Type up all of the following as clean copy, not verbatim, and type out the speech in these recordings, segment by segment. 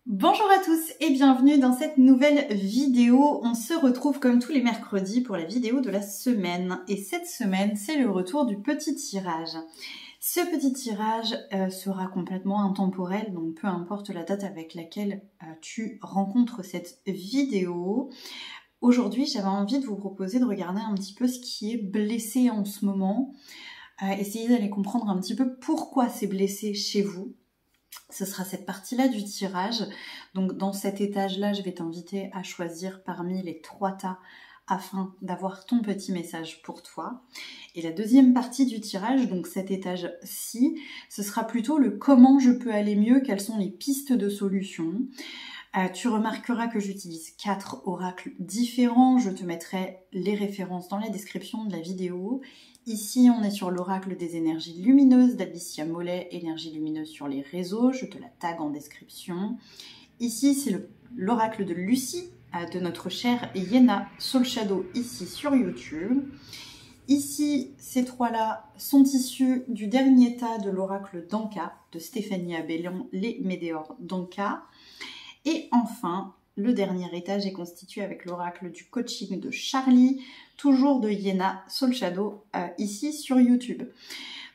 Bonjour à tous et bienvenue dans cette nouvelle vidéo. On se retrouve comme tous les mercredis pour la vidéo de la semaine. Et cette semaine, c'est le retour du petit tirage. Ce petit tirage sera complètement intemporel, donc peu importe la date avec laquelle tu rencontres cette vidéo. Aujourd'hui, j'avais envie de vous proposer de regarder un petit peu ce qui est blessé en ce moment. Essayez d'aller comprendre un petit peu pourquoi c'est blessé chez vous. Ce sera cette partie-là du tirage. Donc dans cet étage-là, je vais t'inviter à choisir parmi les 3 tas afin d'avoir ton petit message pour toi. Et la deuxième partie du tirage, donc cet étage-ci, ce sera plutôt le comment je peux aller mieux, quelles sont les pistes de solution. Tu remarqueras que j'utilise 4 oracles différents. Je te mettrai les références dans la description de la vidéo. Ici, on est sur l'oracle des énergies lumineuses d'Alicia Mollet, énergie lumineuse sur les réseaux. Je te la tag en description. Ici, c'est l'oracle de Lucie, de notre chère Yéna Soul Shadow, ici sur YouTube. Ici, ces 3-là sont issus du dernier tas de l'oracle d'Anka, de Stéphanie Abellion, les Médéors d'Anka. Et enfin, le dernier étage est constitué avec l'oracle du coaching de Charlie, toujours de Yéna Soul Shadow, ici sur YouTube.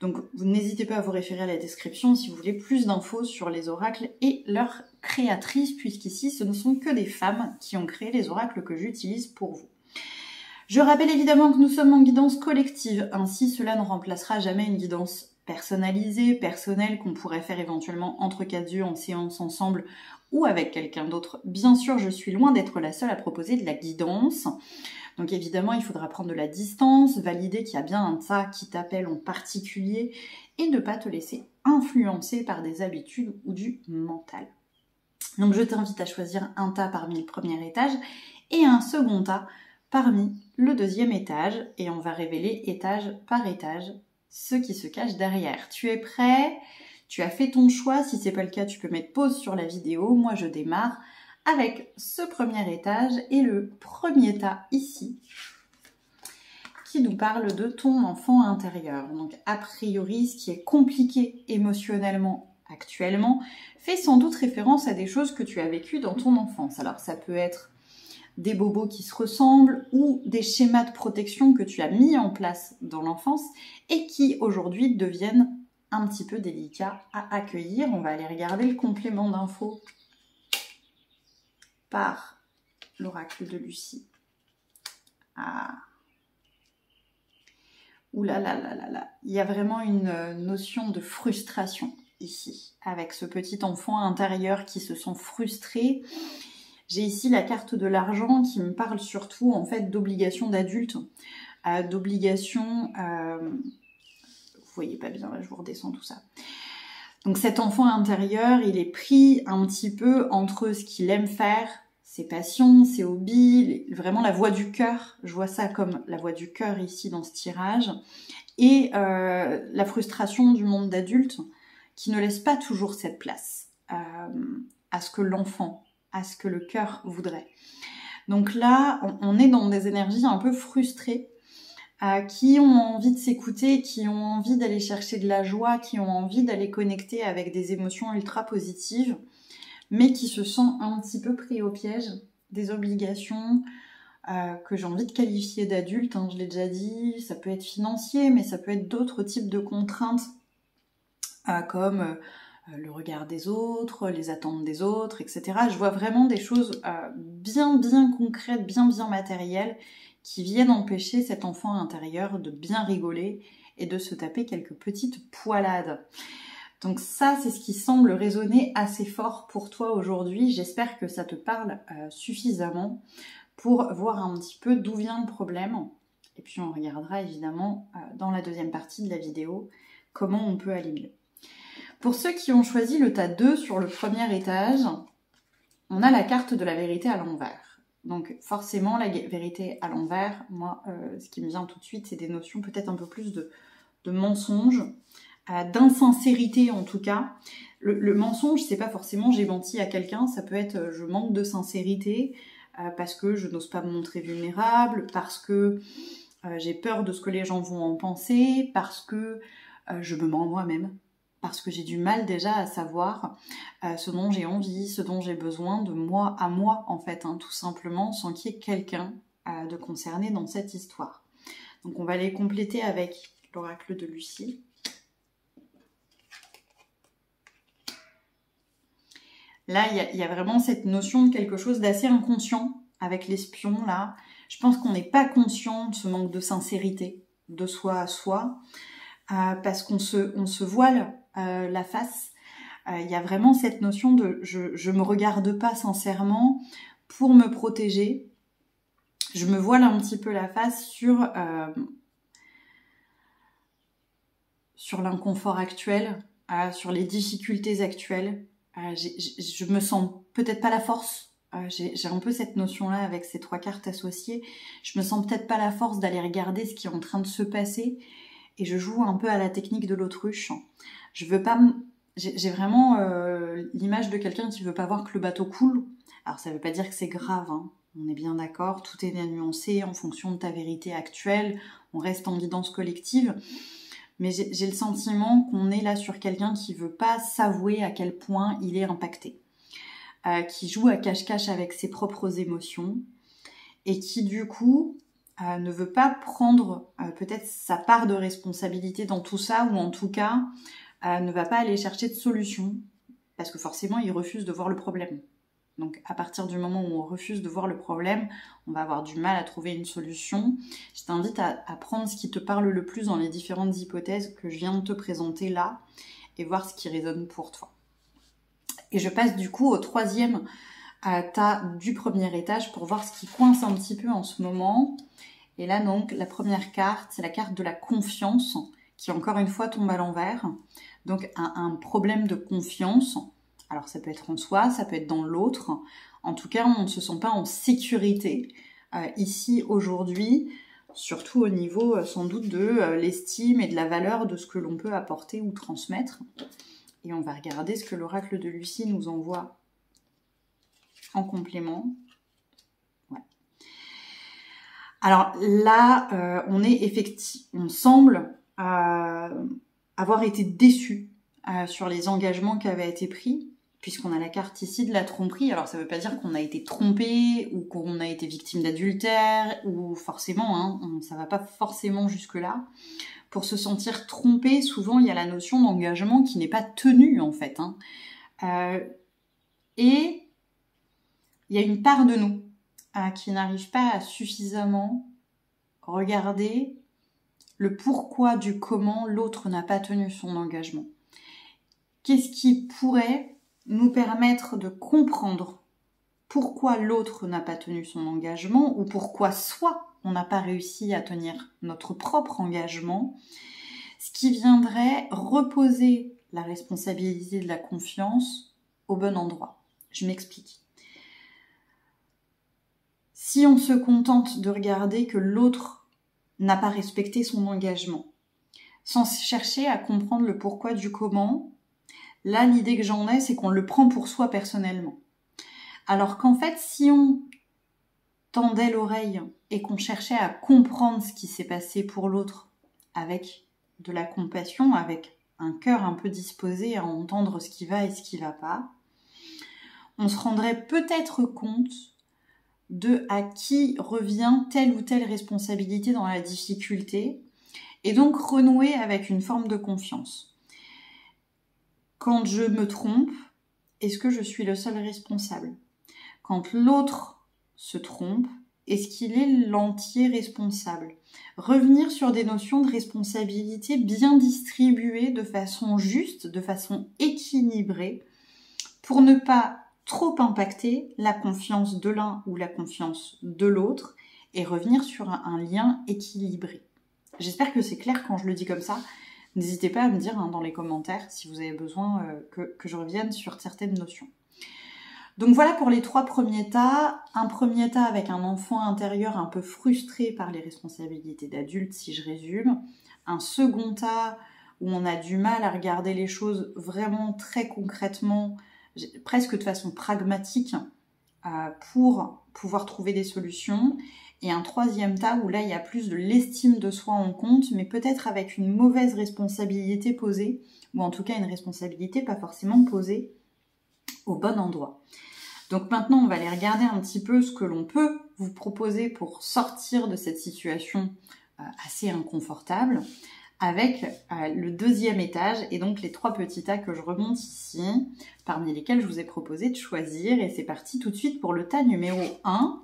Donc vous n'hésitez pas à vous référer à la description si vous voulez plus d'infos sur les oracles et leurs créatrices, puisqu'ici ce ne sont que des femmes qui ont créé les oracles que j'utilise pour vous. Je rappelle évidemment que nous sommes en guidance collective, ainsi cela ne remplacera jamais une guidance personnalisée, personnelle, qu'on pourrait faire éventuellement entre 4 yeux en séance ensemble ou avec quelqu'un d'autre. Bien sûr, je suis loin d'être la seule à proposer de la guidance. Donc évidemment, il faudra prendre de la distance, valider qu'il y a bien un tas qui t'appelle en particulier et ne pas te laisser influencer par des habitudes ou du mental. Donc je t'invite à choisir un tas parmi le premier étage et un second tas parmi le deuxième étage, et on va révéler étage par étage ce qui se cache derrière. Tu es prêt? Tu as fait ton choix. Si c'est pas le cas, tu peux mettre pause sur la vidéo. Moi, je démarre avec ce premier étage et le premier tas ici qui nous parle de ton enfant intérieur. Donc, a priori, ce qui est compliqué émotionnellement actuellement fait sans doute référence à des choses que tu as vécues dans ton enfance. Alors, ça peut être des bobos qui se ressemblent ou des schémas de protection que tu as mis en place dans l'enfance et qui aujourd'hui deviennent un petit peu délicats à accueillir. On va aller regarder le complément d'infos par l'oracle de Lucie. Ah. Ouh là là là là là. Il y a vraiment une notion de frustration ici, avec ce petit enfant intérieur qui se sent frustré. J'ai ici la carte de l'argent qui me parle surtout en fait d'obligation d'adulte, d'obligation, vous voyez pas bien là, je vous redescends tout ça. Donc cet enfant intérieur, il est pris un petit peu entre ce qu'il aime faire, ses passions, ses hobbies, vraiment la voix du cœur. Je vois ça comme la voix du cœur ici dans ce tirage, et la frustration du monde d'adulte qui ne laisse pas toujours cette place à ce que l'enfant, à ce que le cœur voudrait. Donc là, on est dans des énergies un peu frustrées, qui ont envie de s'écouter, qui ont envie d'aller chercher de la joie, qui ont envie d'aller connecter avec des émotions ultra positives, mais qui se sentent un petit peu pris au piège des obligations que j'ai envie de qualifier d'adultes, hein, je l'ai déjà dit. Ça peut être financier, mais ça peut être d'autres types de contraintes, comme le regard des autres, les attentes des autres, etc. Je vois vraiment des choses bien concrètes, bien matérielles, qui viennent empêcher cet enfant intérieur de bien rigoler et de se taper quelques petites poilades. Donc ça, c'est ce qui semble résonner assez fort pour toi aujourd'hui. J'espère que ça te parle suffisamment pour voir un petit peu d'où vient le problème. Et puis on regardera évidemment dans la deuxième partie de la vidéo comment on peut aller mieux. Pour ceux qui ont choisi le tas 2 sur le premier étage, on a la carte de la vérité à l'envers. Donc forcément, la vérité à l'envers, moi, ce qui me vient tout de suite, c'est des notions peut-être un peu plus de mensonge, d'insincérité en tout cas. Le mensonge, c'est pas forcément j'ai menti à quelqu'un, ça peut être je manque de sincérité parce que je n'ose pas me montrer vulnérable, parce que j'ai peur de ce que les gens vont en penser, parce que je me mens moi-même. parce que j'ai du mal déjà à savoir ce dont j'ai envie, ce dont j'ai besoin de moi à moi, en fait, hein, tout simplement, sans qu'il y ait quelqu'un de concerné dans cette histoire. Donc on va les compléter avec l'oracle de Lucie. Là, il y a vraiment cette notion de quelque chose d'assez inconscient avec l'espion, là. Je pense qu'on n'est pas conscient de ce manque de sincérité, de soi à soi, parce qu'on se voile la face. Il y a vraiment cette notion de je me regarde pas sincèrement pour me protéger. Je me voile un petit peu la face sur l'inconfort actuel, sur les difficultés actuelles. Je me sens peut-être pas la force. J'ai un peu cette notion-là avec ces 3 cartes associées. Je me sens peut-être pas la force d'aller regarder ce qui est en train de se passer. Et je joue un peu à la technique de l'autruche. Je veux pas... J'ai vraiment l'image de quelqu'un qui veut pas voir que le bateau coule. Alors ça veut pas dire que c'est grave, hein. On est bien d'accord, tout est nuancé en fonction de ta vérité actuelle. On reste en guidance collective. Mais j'ai le sentiment qu'on est là sur quelqu'un qui veut pas s'avouer à quel point il est impacté. Qui joue à cache-cache avec ses propres émotions. Et qui du coup... ne veut pas prendre peut-être sa part de responsabilité dans tout ça, ou en tout cas ne va pas aller chercher de solution, parce que forcément il refuse de voir le problème. Donc à partir du moment où on refuse de voir le problème, on va avoir du mal à trouver une solution. Je t'invite à prendre ce qui te parle le plus dans les différentes hypothèses que je viens de te présenter là, et voir ce qui résonne pour toi. Et je passe du coup au 3e tas du premier étage pour voir ce qui coince un petit peu en ce moment. Et là donc la première carte, c'est la carte de la confiance qui encore une fois tombe à l'envers. Donc un problème de confiance. Alors ça peut être en soi, ça peut être dans l'autre. En tout cas, on ne se sent pas en sécurité ici aujourd'hui, surtout au niveau sans doute de l'estime et de la valeur de ce que l'on peut apporter ou transmettre. Et on va regarder ce que l'oracle de Lucie nous envoie en complément. Ouais. Alors là, on semble avoir été déçu sur les engagements qui avaient été pris, puisqu'on a la carte ici de la tromperie. Alors ça ne veut pas dire qu'on a été trompé ou qu'on a été victime d'adultère, ou forcément, hein, ça ne va pas forcément jusque-là. Pour se sentir trompé, souvent il y a la notion d'engagement qui n'est pas tenue en fait. Hein. Et il y a une part de nous qui n'arrive pas à suffisamment regarder le pourquoi du comment l'autre n'a pas tenu son engagement. Qu'est-ce qui pourrait nous permettre de comprendre pourquoi l'autre n'a pas tenu son engagement, ou pourquoi soit on n'a pas réussi à tenir notre propre engagement, ce qui viendrait reposer la responsabilité de la confiance au bon endroit. Je m'explique. Si on se contente de regarder que l'autre n'a pas respecté son engagement, sans chercher à comprendre le pourquoi du comment, là l'idée que j'en ai, c'est qu'on le prend pour soi personnellement. Alors qu'en fait, si on tendait l'oreille et qu'on cherchait à comprendre ce qui s'est passé pour l'autre avec de la compassion, avec un cœur un peu disposé à entendre ce qui va et ce qui va pas, on se rendrait peut-être compte de à qui revient telle ou telle responsabilité dans la difficulté, et donc renouer avec une forme de confiance. Quand je me trompe, est-ce que je suis le seul responsable ? Quand l'autre se trompe, est-ce qu'il est l'entier responsable ? Revenir sur des notions de responsabilité bien distribuées de façon juste, de façon équilibrée, pour ne pas trop impacter la confiance de l'un ou la confiance de l'autre, et revenir sur un lien équilibré. J'espère que c'est clair quand je le dis comme ça. N'hésitez pas à me dire dans les commentaires si vous avez besoin que je revienne sur certaines notions. Donc voilà pour les 3 premiers tas. Un premier tas avec un enfant intérieur un peu frustré par les responsabilités d'adulte, si je résume. Un second tas où on a du mal à regarder les choses vraiment très concrètement, presque de façon pragmatique, pour pouvoir trouver des solutions. Et un troisième tas où là, il y a plus de l'estime de soi en compte, mais peut-être avec une mauvaise responsabilité posée, ou en tout cas une responsabilité pas forcément posée au bon endroit. Donc maintenant, on va aller regarder un petit peu ce que l'on peut vous proposer pour sortir de cette situation assez inconfortable avec le deuxième étage et donc les 3 petits tas que je remonte ici, parmi lesquels je vous ai proposé de choisir. Et c'est parti tout de suite pour le tas numéro 1.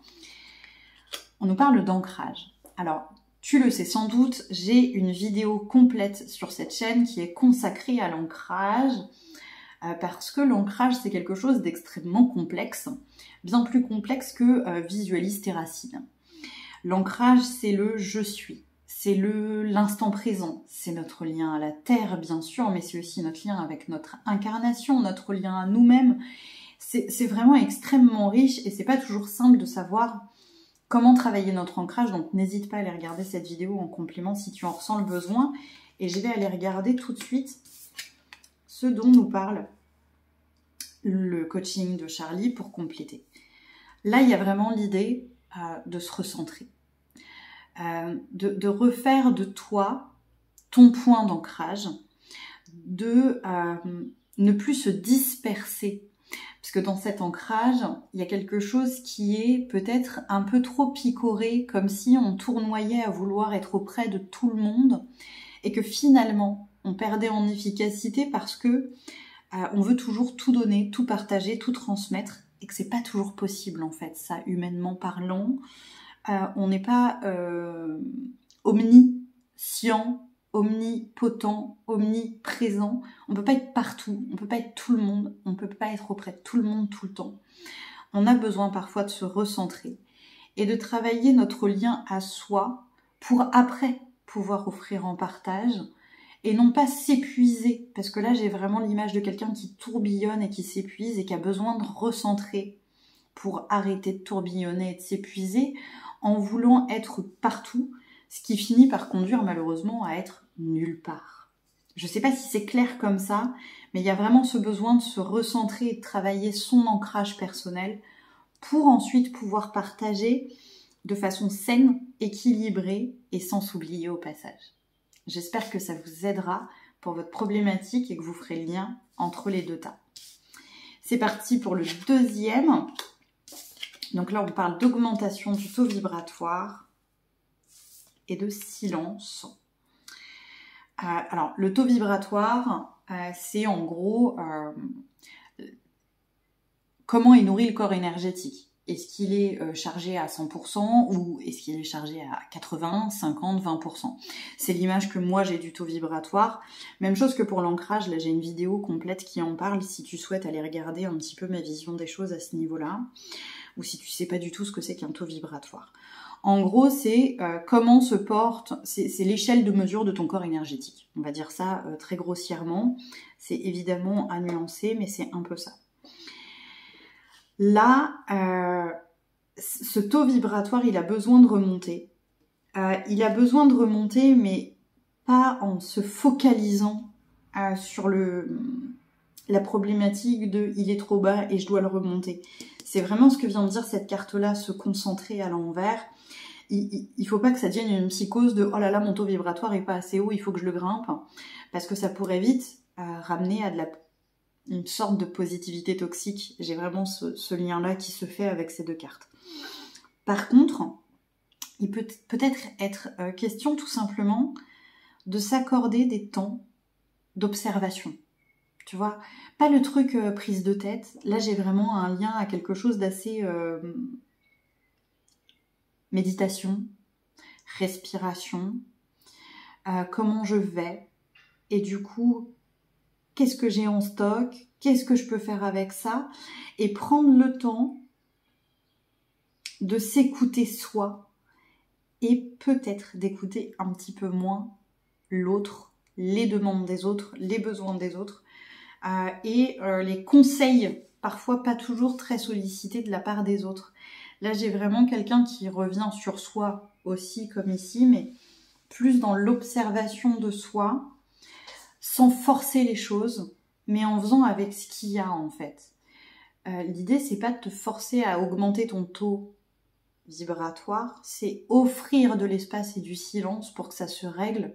On nous parle d'ancrage. Alors, tu le sais sans doute, j'ai une vidéo complète sur cette chaîne qui est consacrée à l'ancrage, parce que l'ancrage, c'est quelque chose d'extrêmement complexe, bien plus complexe que visualise tes racines. L'ancrage, c'est le « je suis », c'est l'instant présent, c'est notre lien à la terre, bien sûr, mais c'est aussi notre lien avec notre incarnation, notre lien à nous-mêmes. C'est vraiment extrêmement riche et c'est pas toujours simple de savoir comment travailler notre ancrage, donc n'hésite pas à aller regarder cette vidéo en complément si tu en ressens le besoin. Et je vais aller regarder tout de suite ce dont nous parle le coaching de Charlie pour compléter. Là, il y a vraiment l'idée de se recentrer, de refaire de toi ton point d'ancrage, de ne plus se disperser. Parce que dans cet ancrage, il y a quelque chose qui est peut-être un peu trop picoré, comme si on tournoyait à vouloir être auprès de tout le monde, et que finalement, on perdait en efficacité parce que on veut toujours tout donner, tout partager, tout transmettre, et que c'est pas toujours possible en fait, ça, humainement parlant. On n'est pas omniscient, omnipotent, omniprésent. On peut pas être partout, on peut pas être tout le monde, on peut pas être auprès de tout le monde tout le temps. On a besoin parfois de se recentrer et de travailler notre lien à soi pour après pouvoir offrir en partage et non pas s'épuiser. Parce que là, j'ai vraiment l'image de quelqu'un qui tourbillonne et qui s'épuise et qui a besoin de recentrer pour arrêter de tourbillonner et de s'épuiser en voulant être partout, ce qui finit par conduire malheureusement à être nulle part. Je ne sais pas si c'est clair comme ça, mais il y a vraiment ce besoin de se recentrer et de travailler son ancrage personnel pour ensuite pouvoir partager de façon saine, équilibrée et sans s'oublier au passage. J'espère que ça vous aidera pour votre problématique et que vous ferez le lien entre les 2 tas. C'est parti pour le deuxième. Donc là, on parle d'augmentation du taux vibratoire et de silence. Alors, le taux vibratoire, c'est en gros comment il nourrit le corps énergétique. Est-ce qu'il est chargé à 100% ou est-ce qu'il est chargé à 80, 50, 20%? C'est l'image que moi j'ai du taux vibratoire. Même chose que pour l'ancrage, là j'ai une vidéo complète qui en parle si tu souhaites aller regarder un petit peu ma vision des choses à ce niveau-là. Ou si tu sais pas du tout ce que c'est qu'un taux vibratoire. En gros, c'est comment se porte, c'est l'échelle de mesure de ton corps énergétique. On va dire ça très grossièrement. C'est évidemment à nuancer, mais c'est un peu ça. Là, ce taux vibratoire, il a besoin de remonter. Il a besoin de remonter, mais pas en se focalisant sur la problématique de « il est trop bas et je dois le remonter ». C'est vraiment ce que vient de dire cette carte-là, se concentrer à l'envers. Il faut pas que ça devienne une psychose de « oh là là, mon taux vibratoire est pas assez haut, il faut que je le grimpe », parce que ça pourrait vite ramener à une sorte de positivité toxique. J'ai vraiment ce lien-là qui se fait avec ces 2 cartes. Par contre, il peut peut-être être question tout simplement de s'accorder des temps d'observation. Tu vois, pas le truc prise de tête. Là, j'ai vraiment un lien à quelque chose d'assez méditation, respiration, comment je vais, et du coup, qu'est-ce que j'ai en stock, qu'est-ce que je peux faire avec ça, et prendre le temps de s'écouter soi, et peut-être d'écouter un petit peu moins l'autre, les demandes des autres, les besoins des autres, et les conseils, parfois pas toujours très sollicités de la part des autres. Là, j'ai vraiment quelqu'un qui revient sur soi aussi, comme ici, mais plus dans l'observation de soi, sans forcer les choses, mais en faisant avec ce qu'il y a en fait. L'idée, c'est pas de te forcer à augmenter ton taux vibratoire, c'est offrir de l'espace et du silence pour que ça se règle,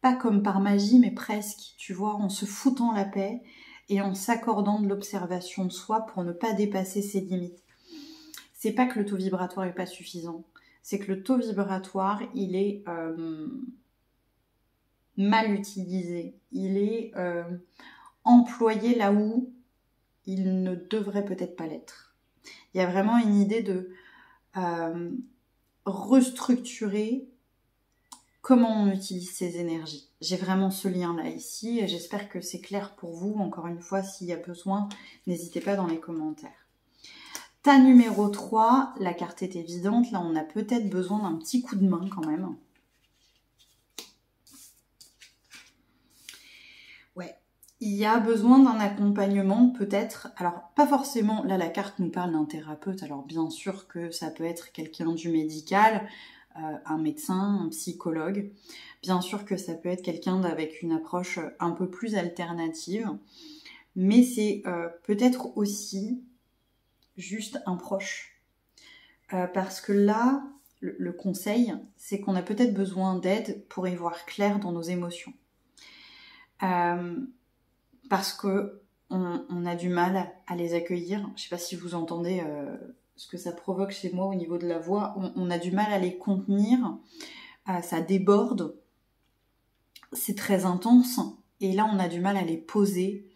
pas comme par magie, mais presque, tu vois, en se foutant la paix et en s'accordant de l'observation de soi pour ne pas dépasser ses limites. C'est pas que le taux vibratoire est pas suffisant, c'est que le taux vibratoire, il est mal utilisé, il est employé là où il ne devrait peut-être pas l'être. Il y a vraiment une idée de restructurer comment on utilise ces énergies. J'ai vraiment ce lien-là ici et j'espère que c'est clair pour vous. Encore une fois, s'il y a besoin, n'hésitez pas dans les commentaires. Tas numéro 3, la carte est évidente. Là, on a peut-être besoin d'un petit coup de main quand même. Ouais, il y a besoin d'un accompagnement peut-être. Alors, pas forcément, là la carte nous parle d'un thérapeute. Alors bien sûr que ça peut être quelqu'un du médical, un médecin, un psychologue. Bien sûr que ça peut être quelqu'un avec une approche un peu plus alternative. Mais c'est peut-être aussi juste un proche. Parce que là, le conseil, c'est qu'on a peut-être besoin d'aide pour y voir clair dans nos émotions. Parce que on a du mal à les accueillir. Je ne sais pas si vous entendez ce que ça provoque chez moi au niveau de la voix. On a du mal à les contenir. Ça déborde. C'est très intense. Et là, on a du mal à les poser.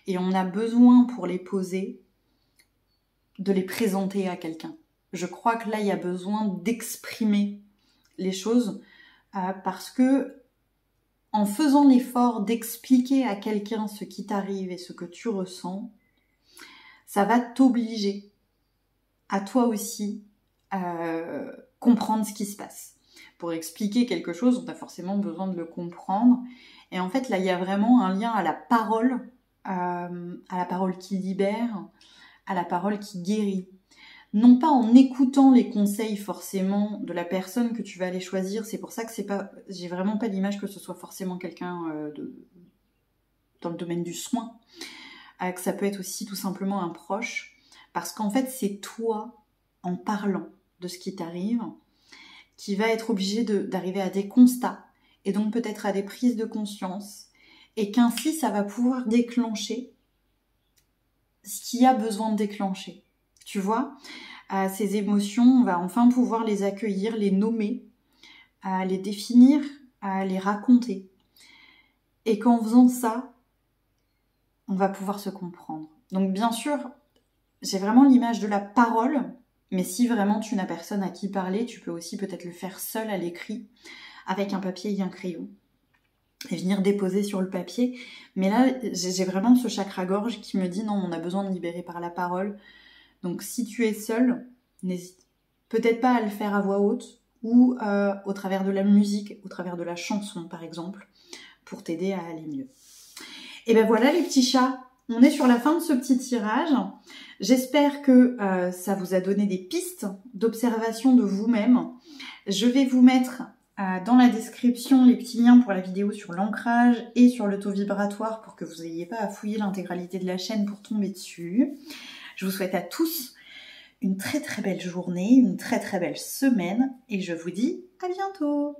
Et on a besoin, pour les poser, de les présenter à quelqu'un. Je crois que là, il y a besoin d'exprimer les choses parce que en faisant l'effort d'expliquer à quelqu'un ce qui t'arrive et ce que tu ressens, ça va t'obliger à toi aussi comprendre ce qui se passe. Pour expliquer quelque chose, on a forcément besoin de le comprendre. Et en fait, là, il y a vraiment un lien à la parole qui libère, à la parole qui guérit. Non pas en écoutant les conseils forcément de la personne que tu vas aller choisir, c'est pour ça que j'ai vraiment pas l'image que ce soit forcément quelqu'un dans le domaine du soin, que ça peut être aussi tout simplement un proche, parce qu'en fait c'est toi, en parlant de ce qui t'arrive, qui va être obligé d'arriver à des constats, et donc peut-être à des prises de conscience, et qu'ainsi ça va pouvoir déclencher ce qu'il y a besoin de déclencher. Tu vois, ces émotions, on va enfin pouvoir les accueillir, les nommer, les définir, les raconter. Et qu'en faisant ça, on va pouvoir se comprendre. Donc bien sûr, j'ai vraiment l'image de la parole, mais si vraiment tu n'as personne à qui parler, tu peux aussi peut-être le faire seul à l'écrit, avec un papier et un crayon, et venir déposer sur le papier. Mais là, j'ai vraiment ce chakra-gorge qui me dit non, on a besoin de libérer par la parole. Donc si tu es seul, n'hésite peut-être pas à le faire à voix haute ou au travers de la musique, au travers de la chanson par exemple, pour t'aider à aller mieux. Et ben voilà les petits chats, on est sur la fin de ce petit tirage. J'espère que ça vous a donné des pistes d'observation de vous-même. Je vais vous mettre dans la description les petits liens pour la vidéo sur l'ancrage et sur le taux vibratoire pour que vous n'ayez pas à fouiller l'intégralité de la chaîne pour tomber dessus. Je vous souhaite à tous une très très belle journée, une très très belle semaine et je vous dis à bientôt.